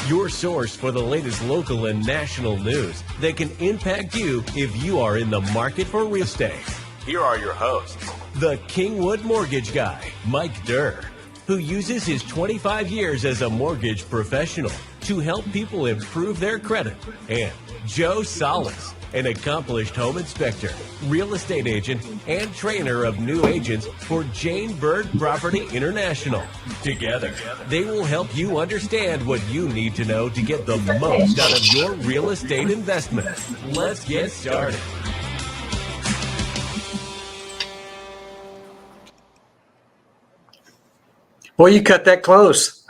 your source for the latest local and national news that can impact you if you are in the market for real estate. Here are your hosts, the Kingwood mortgage guy, Mike Durr, who uses his 25 years as a mortgage professional to help people improve their credit, and Joe Salas, an accomplished home inspector, real estate agent, and trainer of new agents for Byrd Property International. Together, they will help you understand what you need to know to get the most out of your real estate investment. Let's get started. Well, you cut that close.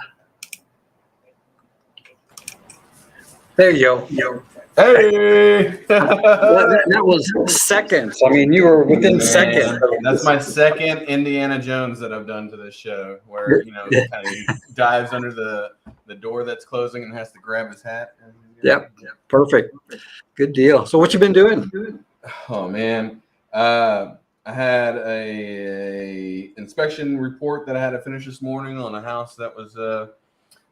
There you go. Hey! that was seconds. I mean, you were within seconds. That's my second Indiana Jones that I've done to this show, where kind of dives under the door that's closing and has to grab his hat. Yep, perfect. Good deal. So, what you been doing? Oh man, I had a inspection report that I had to finish this morning on a house that was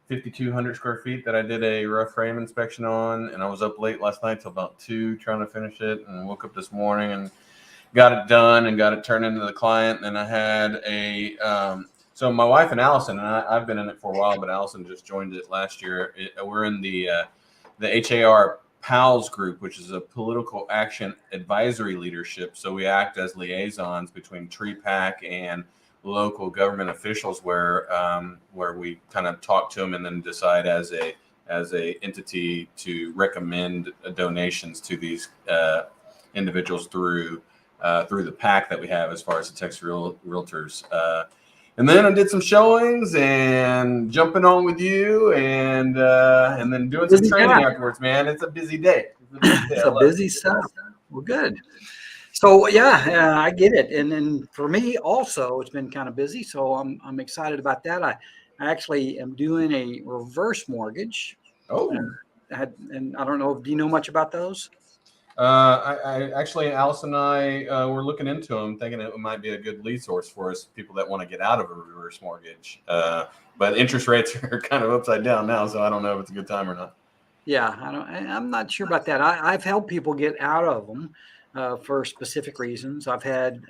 5,200 square feet that I did a rough frame inspection on, and I was up late last night till about 2 trying to finish it, and woke up this morning and got it done and got it turned into the client. And I had so my wife and Allison, and I've been in it for a while, but Allison just joined it last year. We're in the HAR PALS group, which is a political action advisory leadership. So we act as liaisons between TREPAC and local government officials, where we kind of talk to them and then decide as a entity to recommend donations to these individuals through the PAC that we have as far as the Texas Realtors. And then I did some showings and jumping on with you and then doing some training afterwards. Man, it's a busy day. It's a busy stuff. Well, good. So yeah, I get it, and then for me also, it's been kind of busy. So I'm excited about that. I actually am doing a reverse mortgage. Oh, and I don't know. Do you know much about those? I actually, Allison and I were looking into them, thinking it might be a good lead source for us, people that want to get out of a reverse mortgage. But interest rates are kind of upside down now, so I don't know if it's a good time or not. Yeah, I'm not sure about that. I've helped people get out of them for specific reasons. I've had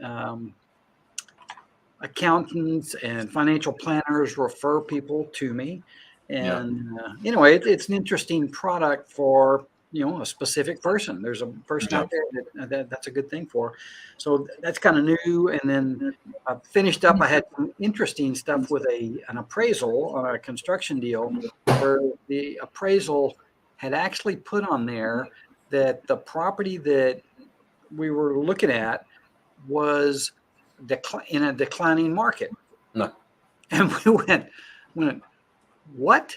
accountants and financial planners refer people to me, and anyway, it's an interesting product for a specific person. There's a person out there that's a good thing for. So that's kind of new. And then I finished up. I had some interesting stuff with an appraisal on a construction deal, where the appraisal had actually put on there that the property that we were looking at was in a declining market. No. And we went, what?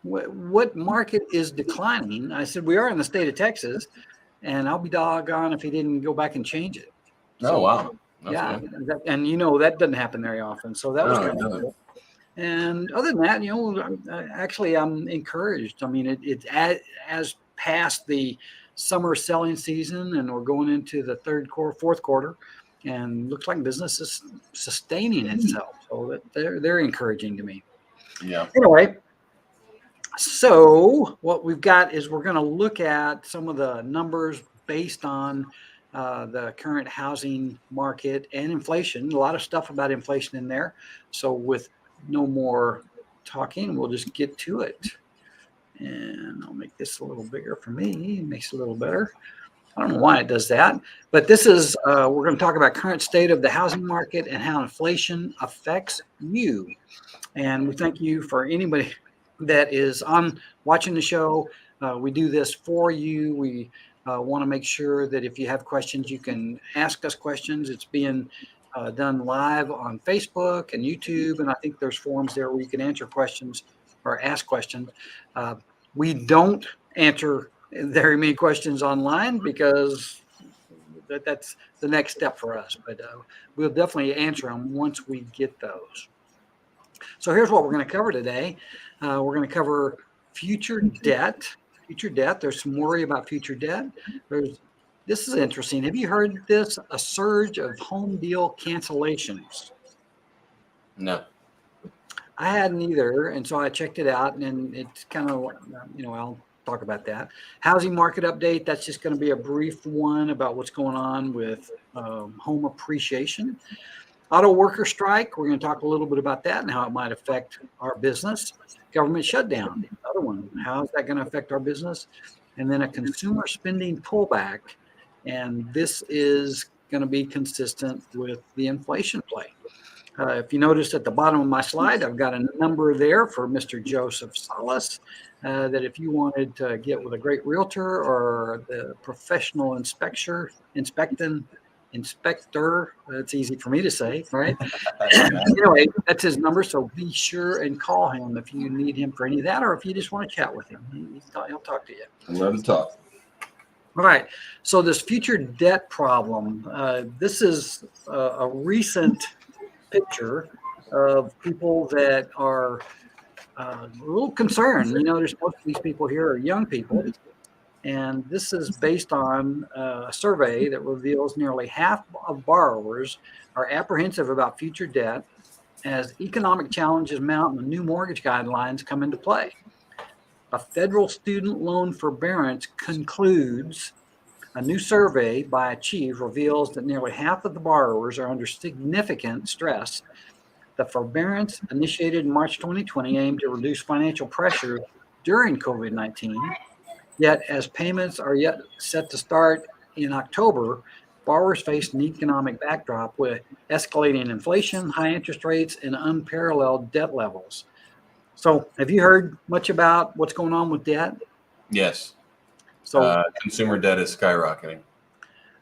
What market is declining? I said, we are in the state of Texas, and I'll be doggone if he didn't go back and change it. Oh, wow. That's good. And that doesn't happen very often. So that was kind of cool. And other than that, actually, I'm encouraged. I mean, it's as past the summer selling season, and we're going into the fourth quarter, and looks like business is sustaining itself. So they're encouraging to me. Yeah. Anyway. So what we've got is we're going to look at some of the numbers based on the current housing market and inflation. A lot of stuff about inflation in there. So with no more talking, we'll just get to it. And I'll make this a little bigger for me. It makes it a little better. I don't know why it does that. But this is, we're going to talk about current state of the housing market and how inflation affects you. And we thank you for anybody that is on watching the show. We do this for you. We want to make sure that if you have questions, you can ask us questions. It's being done live on Facebook and YouTube, and I think there's forums there where you can answer questions or ask questions. We don't answer very many questions online because that's the next step for us, but we'll definitely answer them once we get those. So here's what we're going to cover today. We're going to cover future debt. There's some worry about future debt. This is interesting. Have you heard this? A surge of home deal cancellations. No. I hadn't either, and so I checked it out, and it's kind of, I'll talk about that. Housing market update, that's just going to be a brief one about what's going on with home appreciation. Auto worker strike, we're going to talk a little bit about that and how it might affect our business. Government shutdown, another one. How is that going to affect our business? And then a consumer spending pullback. And this is going to be consistent with the inflation play. If you notice at the bottom of my slide, I've got a number there for Mr. Joseph Salas, that if you wanted to get with a great realtor or the professional inspector, that's easy for me to say, right? Anyway, that's his number, so be sure and call him if you need him for any of that, or if you just want to chat with him. He'll talk to you. I love to talk. All right, so this future debt problem, this is a recent picture of people that are a little concerned. There's most of these people here are young people. And this is based on a survey that reveals nearly half of borrowers are apprehensive about future debt as economic challenges mount and new mortgage guidelines come into play. A federal student loan forbearance concludes. A new survey by Achieve reveals that nearly half of the borrowers are under significant stress. The forbearance, initiated in March 2020, aimed to reduce financial pressure during COVID-19. Yet, as payments are yet set to start in October, borrowers face an economic backdrop with escalating inflation, high interest rates, and unparalleled debt levels. So, have you heard much about what's going on with debt? Yes. So, consumer debt is skyrocketing.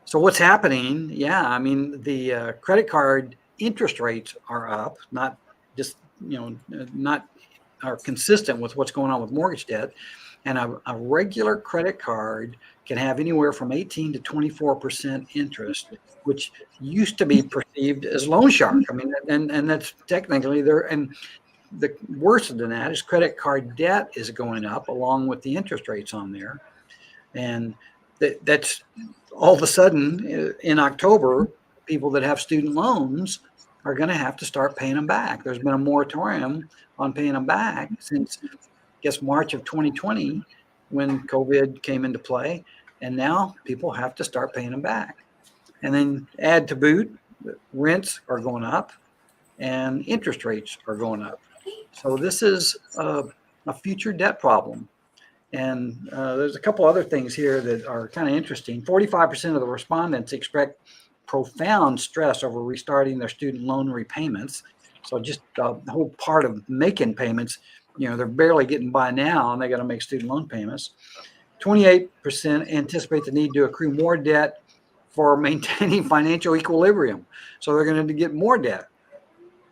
So what's happening? Yeah, I mean, the credit card interest rates are up, not just, not are consistent with what's going on with mortgage debt. And a regular credit card can have anywhere from 18 to 24% interest, which used to be perceived as loan shark. I mean, and that's technically there. And the worse than that is credit card debt is going up along with the interest rates on there. And that's all of a sudden in October, people that have student loans are going to have to start paying them back. There's been a moratorium on paying them back since, I guess, March of 2020 when COVID came into play. And now people have to start paying them back. And then add to boot, rents are going up and interest rates are going up. So this is a future debt problem. And there's a couple other things here that are kind of interesting. 45% of the respondents expect profound stress over restarting their student loan repayments. So just the whole part of making payments, they're barely getting by now and they got to make student loan payments. 28% anticipate the need to accrue more debt for maintaining financial equilibrium. So they're going to get more debt.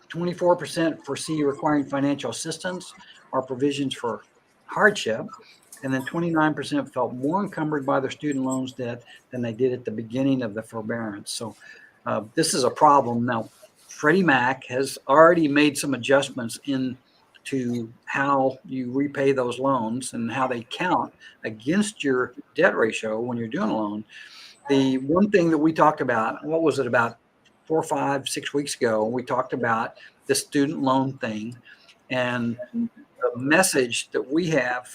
24% foresee requiring financial assistance or provisions for hardship. And then 29% felt more encumbered by their student loans debt than they did at the beginning of the forbearance. So this is a problem. Now, Freddie Mac has already made some adjustments into how you repay those loans and how they count against your debt ratio when you're doing a loan. The one thing that we talked about, what was it, about 4, 5, 6 weeks ago, we talked about the student loan thing. And the message that we have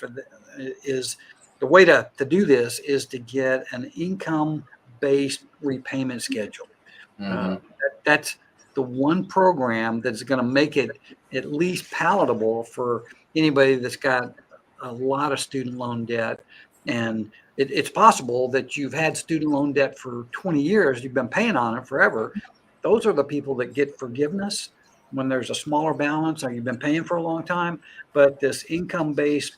is the way to do this is to get an income-based repayment schedule. Mm-hmm. That's the one program that's going to make it at least palatable for anybody that's got a lot of student loan debt. And it's possible that you've had student loan debt for 20 years, you've been paying on it forever. Those are the people that get forgiveness when there's a smaller balance or you've been paying for a long time. But this income-based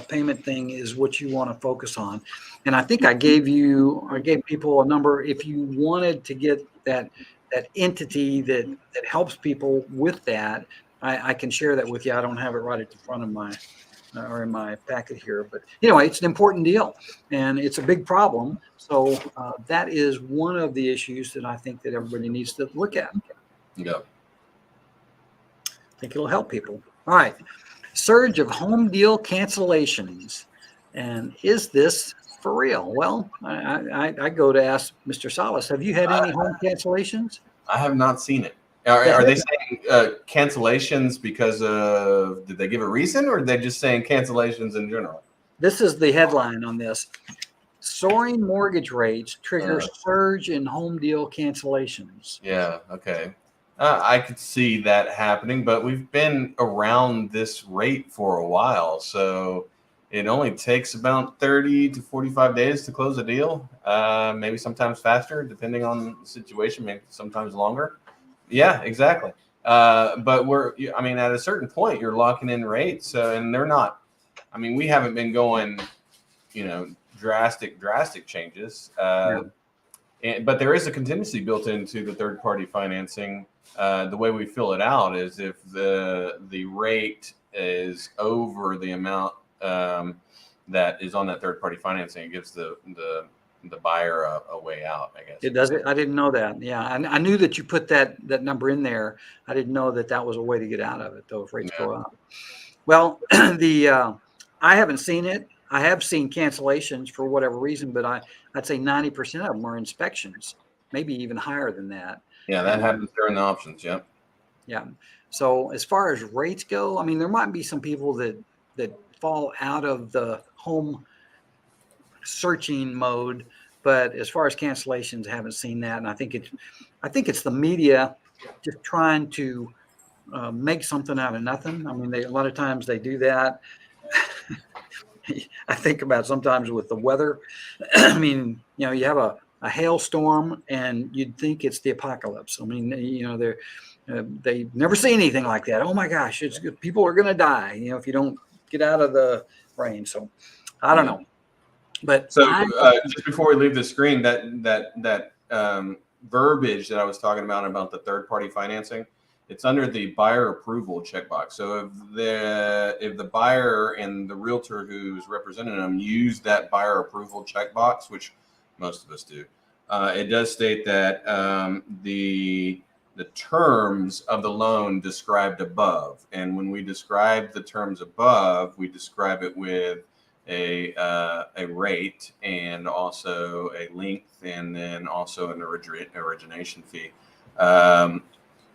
payment thing is what you want to focus on. And I think I gave people a number. If you wanted to get that entity that helps people with that, I can share that with you. I don't have it right at the front of my or in my packet here, but anyway, it's an important deal and it's a big problem. So that is one of the issues that I think that everybody needs to look at. Yeah. I think it'll help people. All right. Surge of home deal cancellations. And is this for real? Well, I go to ask Mr. Salas, have you had any home cancellations? I have not seen it. Are they saying cancellations because of, did they give a reason, or are they just saying cancellations in general? This is the headline on this. Soaring mortgage rates trigger surge in home deal cancellations. Yeah, okay. I could see that happening, but we've been around this rate for a while, so it only takes about 30 to 45 days to close a deal, maybe sometimes faster, depending on the situation, maybe sometimes longer. Yeah, exactly. But at a certain point, you're locking in rates, and they're not, we haven't been going, drastic changes. But there is a contingency built into the third-party financing. The way we fill it out is if the rate is over the amount that is on that third-party financing, it gives the buyer a way out, I guess. It does it. I didn't know that. Yeah, I knew that you put that number in there. I didn't know that was a way to get out of it, though, if rates go up. Well, I haven't seen it. I have seen cancellations for whatever reason, but I'd say 90% of them are inspections, maybe even higher than that. Yeah, that happens during the options. Yep. Yeah. So as far as rates go, there might be some people that fall out of the home searching mode, but as far as cancellations, I haven't seen that. And I think it's the media just trying to make something out of nothing. A lot of times they do that. I think about sometimes with the weather. You have a hailstorm and you'd think it's the apocalypse. They never see anything like that. Oh my gosh, people are going to die, if you don't get out of the rain. So I don't know. But so just before we leave the screen, that verbiage that I was talking about the third-party financing, it's under the buyer approval checkbox. So if the buyer and the realtor who's representing them use that buyer approval checkbox, which most of us do, it does state that the terms of the loan described above. And when we describe the terms above, we describe it with a rate and also a length, and then also an origination fee.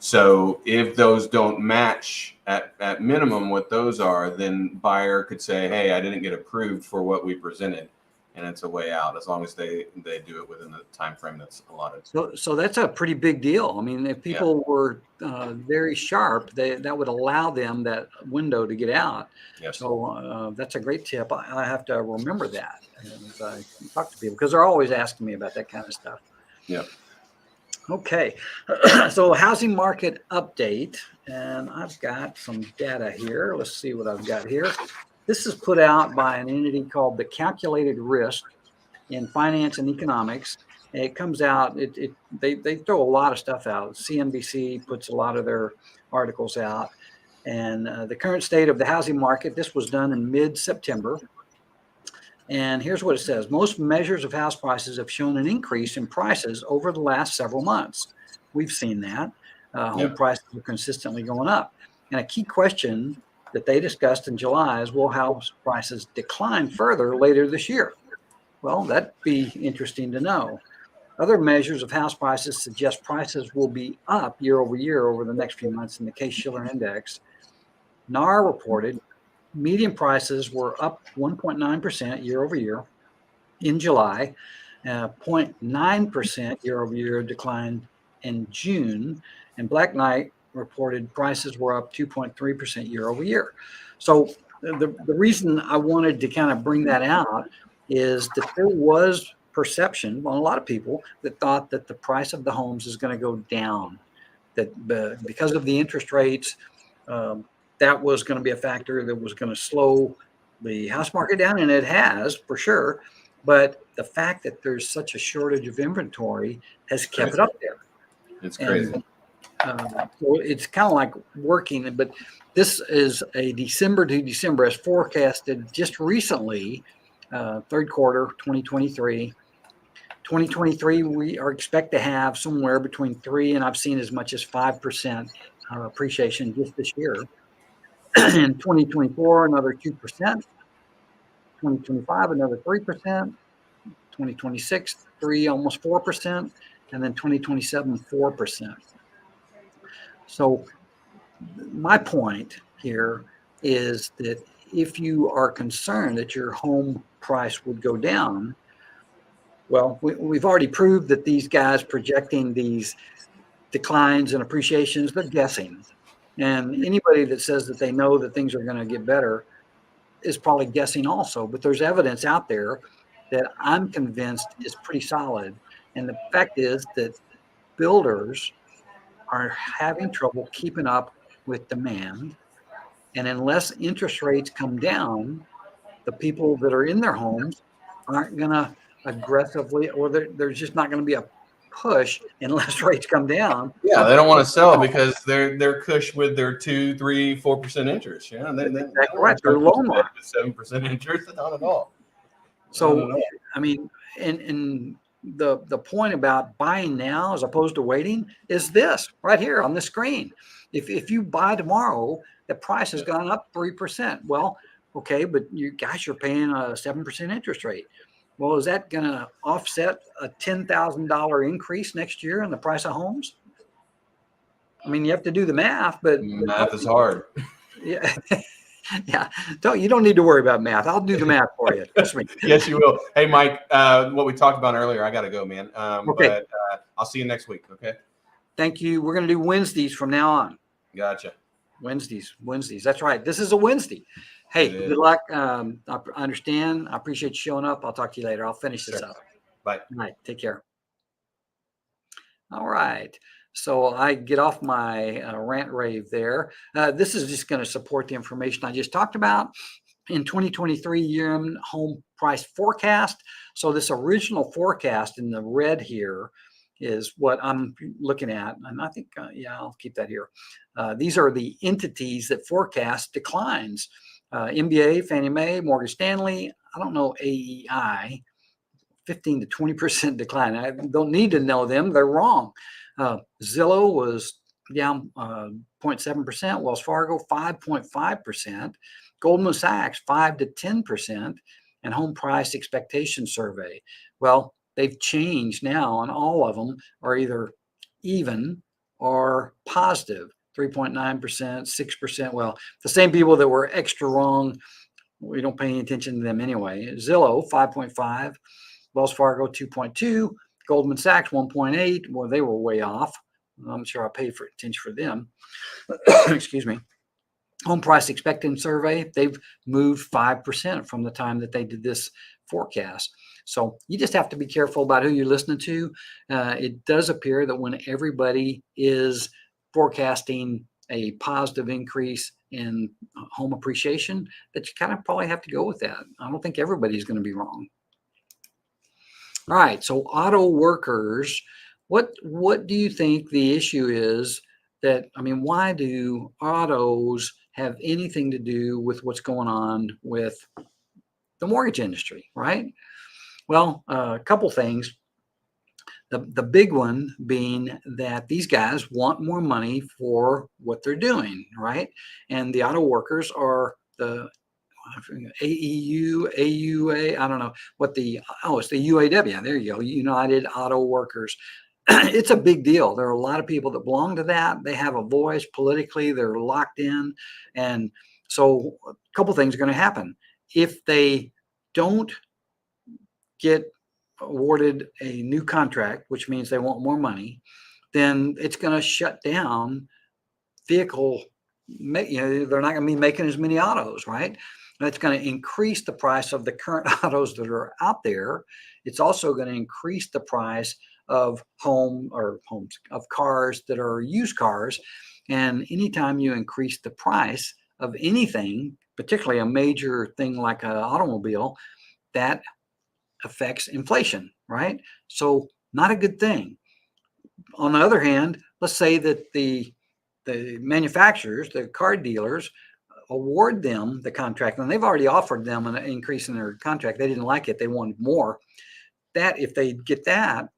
So if those don't match at minimum what those are, then buyer could say, hey, I didn't get approved for what we presented, and it's a way out, as long as they do it within the time frame that's allotted. So that's a pretty big deal. If people were very sharp, that would allow them that window to get out. Yes. So that's a great tip. I have to remember that as I talk to people, because they're always asking me about that kind of stuff. Yeah. Okay, so housing market update, and I've got some data here. Let's see what I've got here. This is put out by an entity called the Calculated Risk in Finance and Economics. And it comes out, they throw a lot of stuff out. CNBC puts a lot of their articles out. And the current state of the housing market, this was done in mid-September. And here's what it says. Most measures of house prices have shown an increase in prices over the last several months. We've seen that. Home prices are consistently going up. And a key question that they discussed in July is, will house prices decline further later this year? Well, that'd be interesting to know. Other measures of house prices suggest prices will be up year over year over the next few months in the Case-Shiller Index. NAR reported median prices were up 1.9% year over year in July, 0.9% year over year decline in June, and Black Knight reported prices were up 2.3% year over year. So the reason I wanted to kind of bring that out is that there was perception on a lot of people that thought that the price of the homes is going to go down, that because of the interest rates, that was going to be a factor that was going to slow the house market down, and it has for sure. But the fact that there's such a shortage of inventory has kept it up there. It's crazy. So it's kind of like working, but this is a December to December as forecasted just recently, third quarter 2023. 2023, we are expect to have somewhere between 3% and I've seen as much as 5% appreciation just this year. In 2024, another 2%. 2025, another 3%. 2026, almost 4%, and then 2027, 4%. So my point here is that if you are concerned that your home price would go down, well, we've already proved that these guys projecting these declines and appreciations, they're guessing. And anybody that says that they know that things are going to get better is probably guessing also. But there's evidence out there that I'm convinced is pretty solid. And the fact is that builders are having trouble keeping up with demand. And unless interest rates come down, the people that are in their homes aren't going to aggressively, or there's just not going to be a push unless rates come down. Yeah, they don't want to sell because they're cush with their 2, 3, 4% interest. Yeah, they That's right. They're loan locked with 7% interest, not at all. So, I mean, and the point about buying now as opposed to waiting is this right here on the screen. If you buy tomorrow, the price has gone up 3%. Well, okay, but you guys are paying a 7% interest rate. Well, is that going to offset a $10,000 increase next year in the price of homes? I mean, you have to do the math, but math is hard. Yeah. Yeah. You don't need to worry about math. I'll do the math for you. Trust me. Yes, you will. Hey, Mike, what we talked about earlier, I got to go, man. Okay. But I'll see you next week. Okay. Thank you. We're going to do Wednesdays from now on. Gotcha. Wednesdays. That's right. This is a Wednesday. Hey, good luck. I understand. I appreciate you showing up. I'll talk to you later. I'll finish this up. Bye. All right. Take care. All right. So I get off my rant rave there. This is just going to support the information I just talked about in 2023 year-end home price forecast. So this original forecast in the red here is what I'm looking at. And I think, I'll keep that here. These are the entities that forecast declines. MBA, Fannie Mae, Morgan Stanley, I don't know AEI, 15 to 20% decline. I don't need to know them. They're wrong. Zillow was down 0.7%, Wells Fargo 5.5%, Goldman Sachs 5 to 10%, and home price expectation survey. Well, they've changed now, and all of them are either even or positive, 3.9%, 6%. Well, the same people that were extra wrong, we don't pay any attention to them anyway. Zillow 5.5, Wells Fargo 2.2. Goldman Sachs 1.8. Well, they were way off. I'm sure I paid for attention for them. Excuse me. Home price expectancy survey, they've moved 5% from the time that they did this forecast. So you just have to be careful about who you're listening to. It does appear that when everybody is forecasting a positive increase in home appreciation, that you kind of probably have to go with that. I don't think everybody's going to be wrong. All right, so auto workers, what do you think the issue is why do autos have anything to do with what's going on with the mortgage industry, right? Well, a couple things. The big one being that these guys want more money for what they're doing, right? And the auto workers are the AEU, AUA, I don't know what it's the UAW. There you go, United Auto Workers. It's a big deal. There are a lot of people that belong to that. They have a voice politically. They're locked in. And so a couple things are going to happen. If they don't get awarded a new contract, which means they want more money, then it's going to shut down vehicle. They're not going to be making as many autos, right? That's going to increase the price of the current autos that are out there. It's also going to increase the price of cars that are used cars. And anytime you increase the price of anything, particularly a major thing like an automobile, that affects inflation, right? So not a good thing. On the other hand, let's say that the manufacturers, the car dealers, award them the contract, and they've already offered them an increase in their contract. They didn't like it. They wanted more. That if they get that,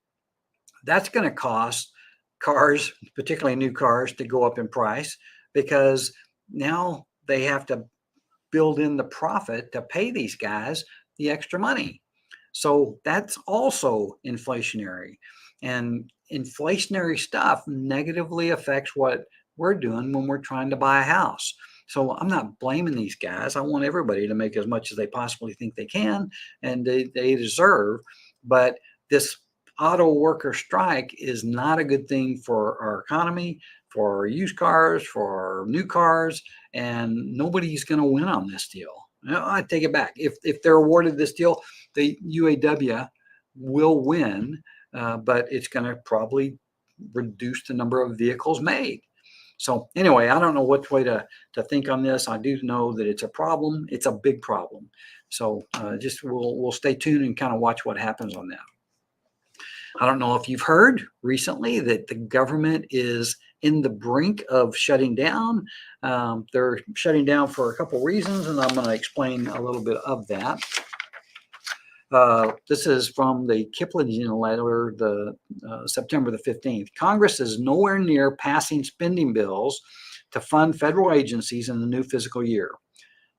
that's going to cost cars, particularly new cars, to go up in price because now they have to build in the profit to pay these guys the extra money. So that's also inflationary, and inflationary stuff negatively affects what we're doing when we're trying to buy a house. So I'm not blaming these guys. I want everybody to make as much as they possibly think they can and they deserve. But this auto worker strike is not a good thing for our economy, for our used cars, for our new cars, and nobody's going to win on this deal. I take it back. If they're awarded this deal, the UAW will win, but it's going to probably reduce the number of vehicles made. So anyway, I don't know what way to think on this. I do know that it's a problem. It's a big problem. So just we'll stay tuned and kind of watch what happens on that. I don't know if you've heard recently that the government is in the brink of shutting down. They're shutting down for a couple reasons, and I'm going to explain a little bit of that. This is from the Kipling letter, the September the 15th. Congress is nowhere near passing spending bills to fund federal agencies in the new fiscal year.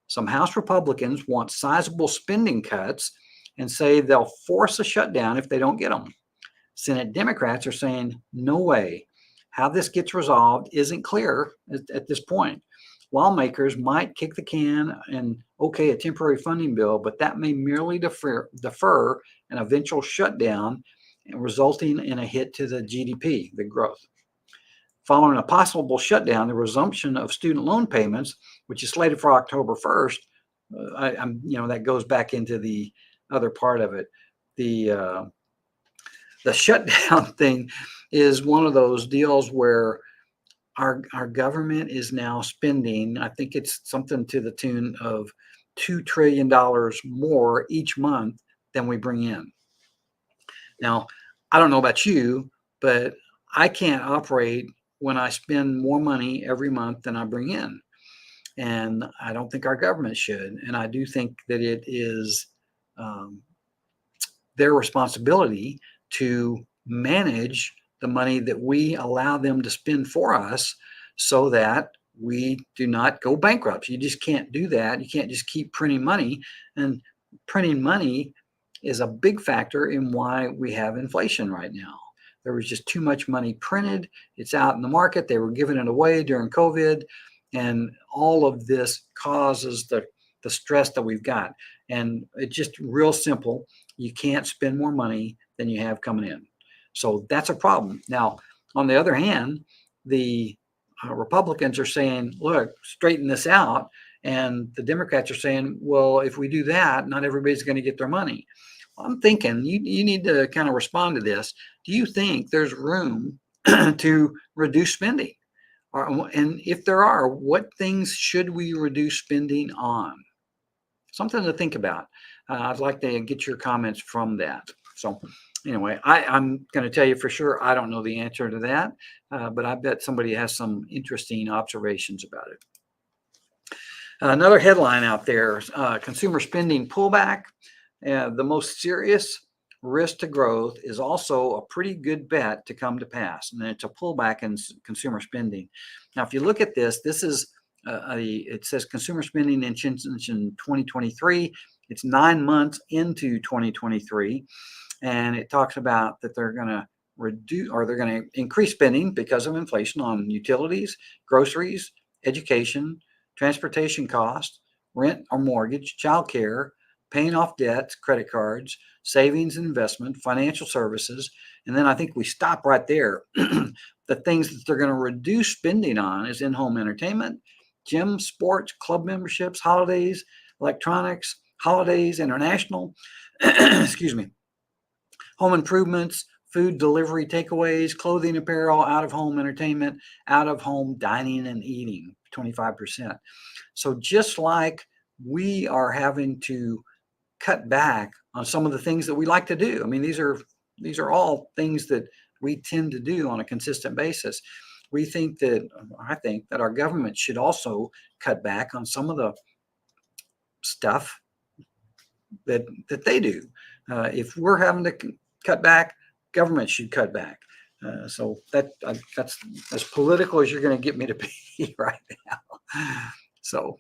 Some House Republicans want sizable spending cuts and say they'll force a shutdown if they don't get them. Senate Democrats are saying, no way. How this gets resolved isn't clear at this point. Lawmakers might kick the can and okay a temporary funding bill, but that may merely defer an eventual shutdown, resulting in a hit to the GDP, the growth. Following a possible shutdown, the resumption of student loan payments, which is slated for October 1st, that goes back into the other part of it. The shutdown thing is one of those deals where our government is now spending, I think it's something to the tune of $2 trillion more each month than we bring in. Now, I don't know about you, but I can't operate when I spend more money every month than I bring in. And I don't think our government should. And I do think that it is their responsibility to manage the money that we allow them to spend for us so that we do not go bankrupt. You just can't do that. You can't just keep printing money. And printing money is a big factor in why we have inflation right now. There was just too much money printed. It's out in the market. They were giving it away during COVID. And all of this causes the stress that we've got. And it's just real simple. You can't spend more money than you have coming in. So that's a problem. Now, on the other hand, the Republicans are saying, look, straighten this out. And the Democrats are saying, well, if we do that, not everybody's going to get their money. Well, I'm thinking you need to kind of respond to this. Do you think there's room to reduce spending? And if there are, what things should we reduce spending on? Something to think about. I'd like to get your comments from that. So anyway, I'm going to tell you for sure, I don't know the answer to that, but I bet somebody has some interesting observations about it. Another headline out there, consumer spending pullback. The most serious risk to growth is also a pretty good bet to come to pass, and it's a pullback in consumer spending. Now, if you look at this, this is it says consumer spending in 2023. It's 9 months into 2023, and it talks about that they're going to reduce or they're going to increase spending because of inflation on utilities, groceries, education, transportation costs, rent or mortgage, childcare, paying off debts, credit cards, savings and investment, financial services. And then I think we stop right there. The things that they're going to reduce spending on is in-home entertainment, gym, sports, club memberships, holidays, electronics, holidays, international, excuse me, home improvements, food delivery, takeaways, clothing, apparel, out-of-home entertainment, out-of-home dining and eating, 25%. So just like we are having to cut back on some of the things that we like to do. I mean, these are all things that we tend to do on a consistent basis. I think that our government should also cut back on some of the stuff that they do. If we're having to cut back, government should cut back. So that's as political as you're going to get me to be right now. So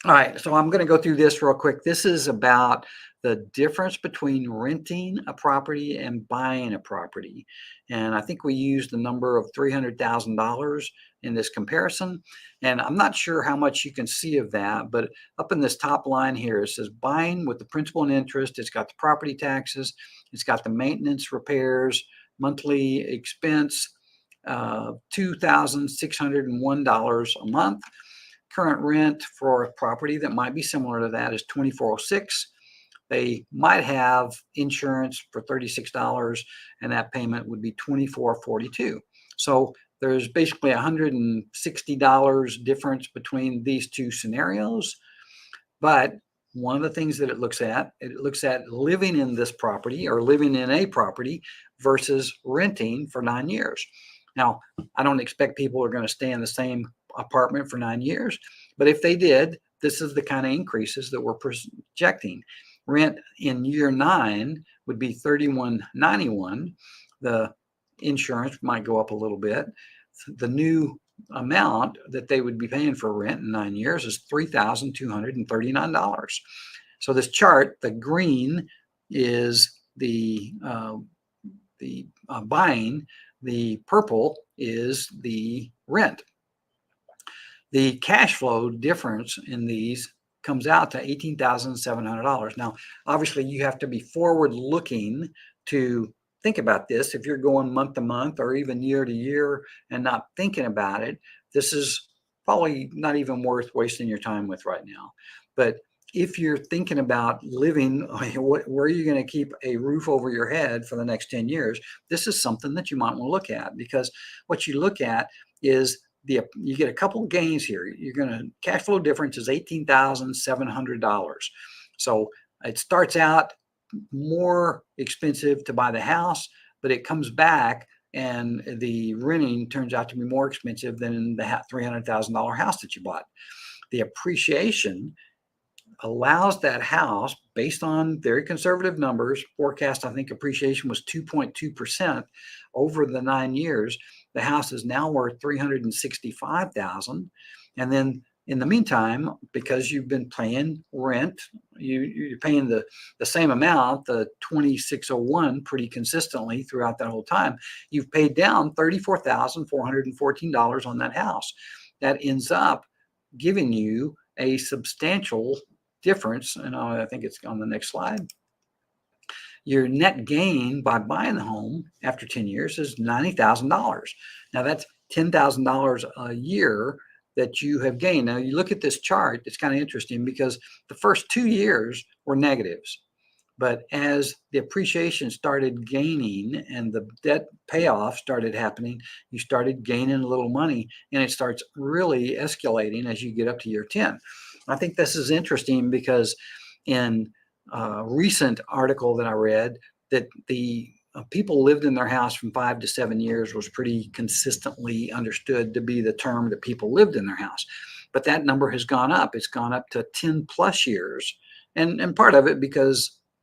All right, so I'm going to go through this real quick. This is about the difference between renting a property and buying a property. And I think we used the number of $300,000 in this comparison. And I'm not sure how much you can see of that, but up in this top line here, it says buying with the principal and interest. It's got the property taxes, it's got the maintenance, repairs, monthly expense, $2,601 a month. Current rent for a property that might be similar to that is $2,406. They might have insurance for $36, and that payment would be $2,442. So there's basically $160 difference between these two scenarios. But one of the things that it looks at living in this property or living in a property versus renting for 9 years. Now, I don't expect people are going to stay in the same apartment for 9 years, but if they did, this is the kind of increases that we're projecting. Rent in year 9 would be $31.91. The insurance might go up a little bit. The new amount that they would be paying for rent in 9 years is $3,239. So this chart, the green is the buying, the purple is the rent. The cash flow difference in these comes out to $18,700. Now, obviously, you have to be forward looking to think about this. If you're going month to month or even year to year and not thinking about it, this is probably not even worth wasting your time with right now. But if you're thinking about living, where are you going to keep a roof over your head for the next 10 years? This is something that you might want to look at, because what you look at is you get a couple of gains here. Cash flow difference is $18,700. So it starts out more expensive to buy the house, but it comes back and the renting turns out to be more expensive than the $300,000 house that you bought. The appreciation allows that house, based on very conservative numbers, forecast, I think appreciation was 2.2% over the 9 years. The house is now worth $365,000. And then in the meantime, because you've been paying rent, you're paying the same amount, the $2,601, pretty consistently throughout that whole time. You've paid down $34,414 on that house. That ends up giving you a substantial difference, and I think it's on the next slide. Your net gain by buying the home after 10 years is $90,000. Now that's $10,000 a year that you have gained. Now you look at this chart, it's kind of interesting because the first 2 years were negatives. But as the appreciation started gaining and the debt payoff started happening, you started gaining a little money, and it starts really escalating as you get up to year 10. I think this is interesting because in a recent article that I read, that the people lived in their house from 5 to 7 years was pretty consistently understood to be the term that people lived in their house. But that number has gone up. It's gone up to 10 plus years. And part of it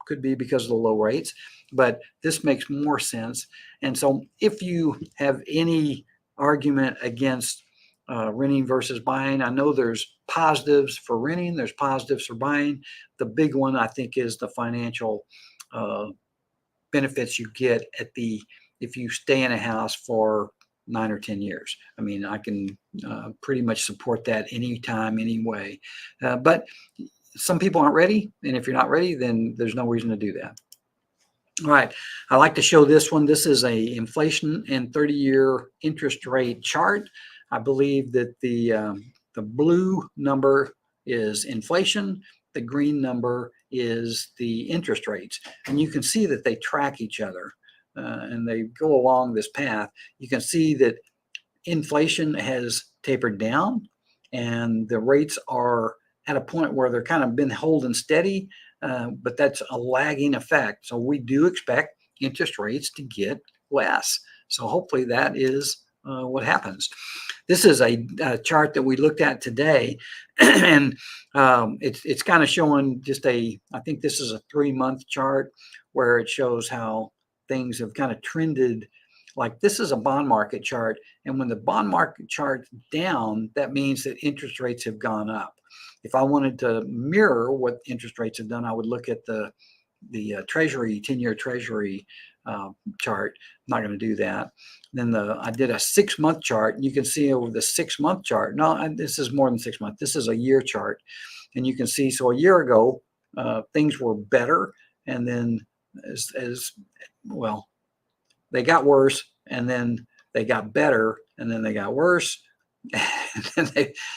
could be because of the low rates, but this makes more sense. And so if you have any argument against renting versus buying, I know there's positives for renting, there's positives for buying. The big one, I think, is the financial benefits you get if you stay in a house for 9 or 10 years. I mean, I can pretty much support that anytime, anyway. But some people aren't ready, and if you're not ready, then there's no reason to do that. All right, I like to show this one. This is a inflation and 30-year interest rate chart. I believe that the blue number is inflation, the green number is the interest rates, and you can see that they track each other and they go along this path. You can see that inflation has tapered down, and the rates are at a point where they're kind of been holding steady, but that's a lagging effect. So we do expect interest rates to get less. So hopefully that is what happens. This is a chart that we looked at today, and it's kind of showing I think this is a 3-month chart where it shows how things have kind of trended. Like, this is a bond market chart, and when the bond market chart's down, that means that interest rates have gone up. If I wanted to mirror what interest rates have done, I would look at the Treasury, 10-year Treasury chart. I'm not going to do that. Then I did a 6-month chart. You can see over the 6-month chart. No, this is more than 6 months. This is a year chart. And you can see, so a year ago, things were better. And then as well, they got worse, and then they got better, and then they got worse.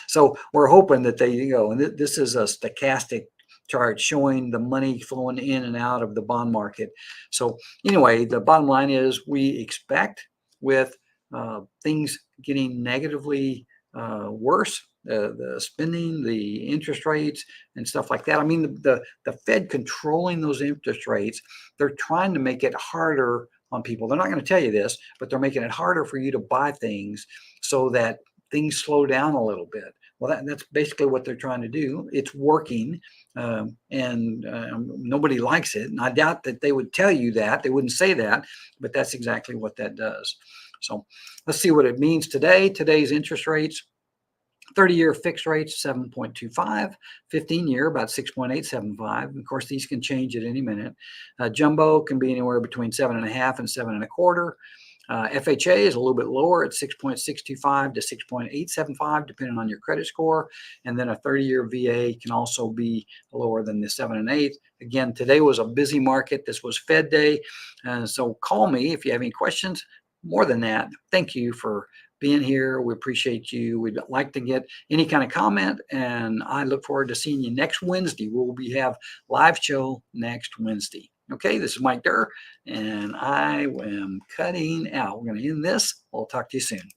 So we're hoping that they go. And this is a stochastic chart showing the money flowing in and out of the bond market. So anyway, the bottom line is we expect with things getting negatively worse, the spending, the interest rates, and stuff like that. I mean, the Fed controlling those interest rates, they're trying to make it harder on people. They're not going to tell you this, but they're making it harder for you to buy things so that things slow down a little bit. Well, that's basically what they're trying to do. It's working, and nobody likes it. And I doubt that they would tell you that. They wouldn't say that, but that's exactly what that does. So let's see what it means today. Today's interest rates, 30-year fixed rates, 7.25, 15-year, about 6.875. Of course, these can change at any minute. Jumbo can be anywhere between 7.5 and 7.25. FHA is a little bit lower at 6.625 to 6.875, depending on your credit score. And then a 30-year VA can also be lower than the 7 and 8. Again, today was a busy market. This was Fed Day. So call me if you have any questions. More than that, thank you for being here. We appreciate you. We'd like to get any kind of comment, and I look forward to seeing you next Wednesday. We have live show next Wednesday. Okay, this is Mike Durr, and I am cutting out. We're going to end this. I'll talk to you soon.